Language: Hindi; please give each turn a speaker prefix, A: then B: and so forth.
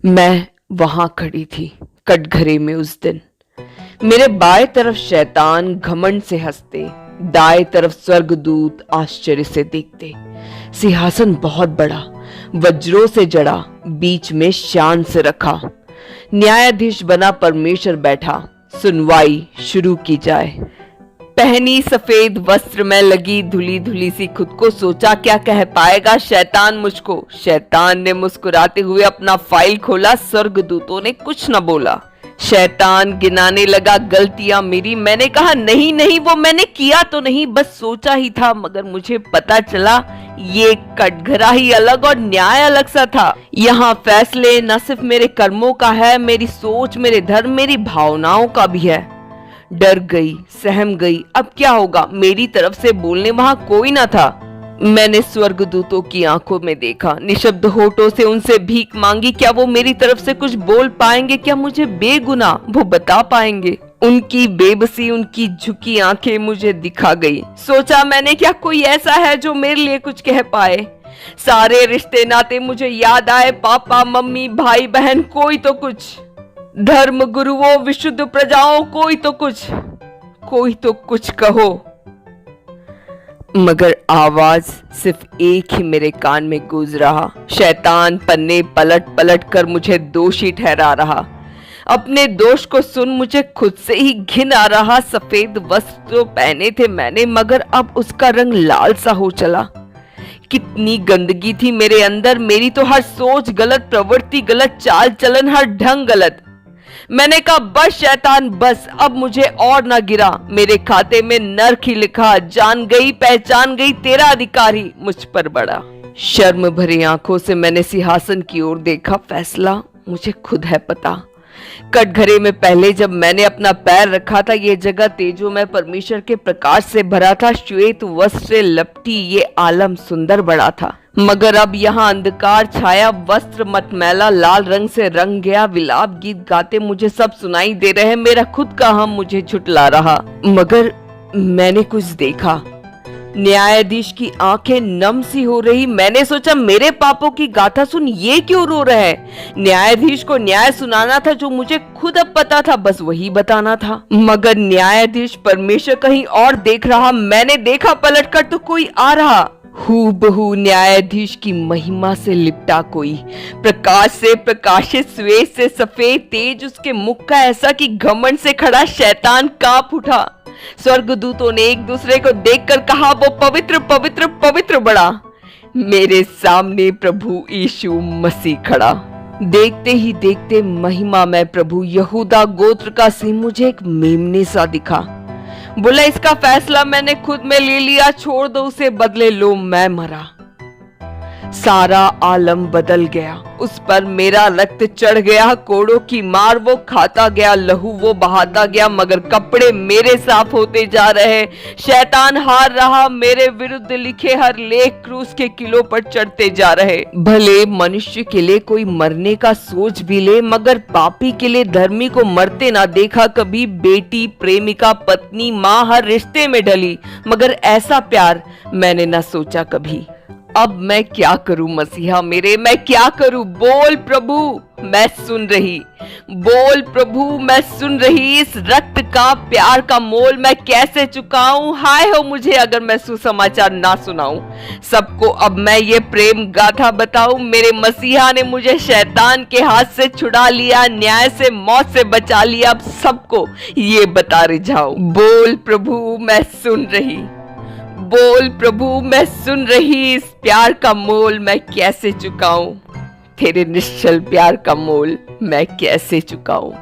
A: मैं वहां खड़ी थी कटघरे में उस दिन। मेरे बाएं तरफ शैतान घमंड से हंसते, दाएं तरफ स्वर्गदूत आश्चर्य से देखते। सिंहासन बहुत बड़ा, वज्रों से जड़ा, बीच में शान से रखा। न्यायाधीश बना परमेश्वर बैठा, सुनवाई शुरू की जाए। पहनी सफेद वस्त्र में लगी धुली धुली सी खुद को, सोचा क्या कह पाएगा शैतान मुझको। शैतान ने मुस्कुराते हुए अपना फाइल खोला, स्वर्गदूतों ने कुछ न बोला। शैतान गिनाने लगा गलतियां मेरी। मैंने कहा नहीं नहीं, वो मैंने किया तो नहीं, बस सोचा ही था। मगर मुझे पता चला ये कटघरा ही अलग और न्याय अलग सा था। यहाँ फैसले न सिर्फ मेरे कर्मों का है, मेरी सोच, मेरे धर्म, मेरी भावनाओं का भी है। डर गई, सहम गई। अब क्या होगा? मेरी तरफ से बोलने वहां कोई ना था। मैंने स्वर्गदूतों की आंखों में देखा, निशब्द होठों से उनसे भीख मांगी। क्या वो मेरी तरफ से कुछ बोल पाएंगे? क्या मुझे बेगुनाह वो बता पाएंगे? उनकी बेबसी, उनकी झुकी आंखें मुझे दिखा गई। सोचा मैंने, क्या कोई ऐसा है जो मेरे लिए कुछ कह पाए? सारे रिश्ते नाते मुझे याद आए, पापा मम्मी भाई बहन, कोई तो कुछ। धर्म गुरुओं, विशुद्ध प्रजाओं, कोई तो कुछ कहो। मगर आवाज सिर्फ एक ही मेरे कान में गूंज रहा। शैतान पन्ने पलट पलट कर मुझे दोषी ठहरा रहा। अपने दोष को सुन मुझे खुद से ही घिन आ रहा। सफेद वस्त्र तो पहने थे मैंने, मगर अब उसका रंग लाल सा हो चला। कितनी गंदगी थी मेरे अंदर। मेरी तो हर सोच गलत, प्रवृत्ति गलत, चाल चलन, हर ढंग गलत। मैंने कहा बस शैतान बस, अब मुझे और ना गिरा। मेरे खाते में नर्क ही लिखा। जान गई, पहचान गई, तेरा अधिकार ही मुझ पर बड़ा। शर्म भरी आंखों से मैंने सिंहासन की ओर देखा। फैसला मुझे खुद है पता। कटघरे में पहले जब मैंने अपना पैर रखा था, ये जगह तेजोमय परमेश्वर के प्रकाश से भरा था। श्वेत वस्त्र से लपटी ये आलम सुंदर बड़ा था। मगर अब यहाँ अंधकार छाया, वस्त्र मतमैला लाल रंग से रंग गया। विलाप गीत गाते मुझे सब सुनाई दे रहे हैं। मेरा खुद का हम मुझे झुठला रहा। मगर मैंने कुछ देखा। न्यायाधीश की आंखें नम सी हो रही। मैंने सोचा मेरे पापों की गाथा सुन, ये क्यों रो रहा है? न्यायाधीश को न्याय सुनाना था जो मुझे खुद अब पता था, बस वही बताना था। मगर न्यायाधीश परमेश्वर कहीं और देख रहा। मैंने देखा पलटकर तो कोई आ रहा। हूबहू न्यायाधीश की महिमा से लिपटा कोई, प्रकाश से प्रकाशित, श्वेत से सफेद, तेज उसके मुख का ऐसा कि घमंड से खड़ा शैतान कांप उठा। स्वर्गदूतों ने एक दूसरे को देखकर कहा, वो पवित्र पवित्र पवित्र बड़ा। मेरे सामने प्रभु यीशु मसीह खड़ा। देखते ही देखते महिमा में प्रभु यहूदा गोत्र का सिंह मुझे एक मेमने सा दिखा। बोला इसका फैसला मैंने खुद में ले लिया, छोड़ दो उसे, बदले लो मैं मरा। सारा आलम बदल गया। उस पर मेरा रक्त चढ़ गया। कोड़ों की मार वो खाता गया, लहू वो बहाता गया, मगर कपड़े मेरे साफ होते जा रहे। शैतान हार रहा। मेरे विरुद्ध लिखे हर लेख क्रूस के किलो पर चढ़ते जा रहे। भले मनुष्य के लिए कोई मरने का सोच भी ले, मगर पापी के लिए धर्मी को मरते ना देखा कभी। बेटी, प्रेमिका, पत्नी, माँ, हर रिश्ते में ढली, मगर ऐसा प्यार मैंने ना सोचा कभी। अब मैं क्या करूं मसीहा मेरे, मैं क्या करूं? बोल प्रभु, मैं सुन रही। बोल प्रभु, मैं सुन रही। इस रक्त का, प्यार का मोल मैं कैसे चुकाऊं? हाय हो मुझे अगर मैं सुसमाचार ना सुनाऊं सबको। अब मैं ये प्रेम गाथा बताऊं। मेरे मसीहा ने मुझे शैतान के हाथ से छुड़ा लिया, न्याय से, मौत से बचा लिया। अब सबको ये बता रिझाऊं। बोल प्रभु, मैं सुन रही। बोल प्रभु, मैं सुन रही। इस प्यार का मोल मैं कैसे चुकाऊं? तेरे निश्चल प्यार का मोल मैं कैसे चुकाऊं?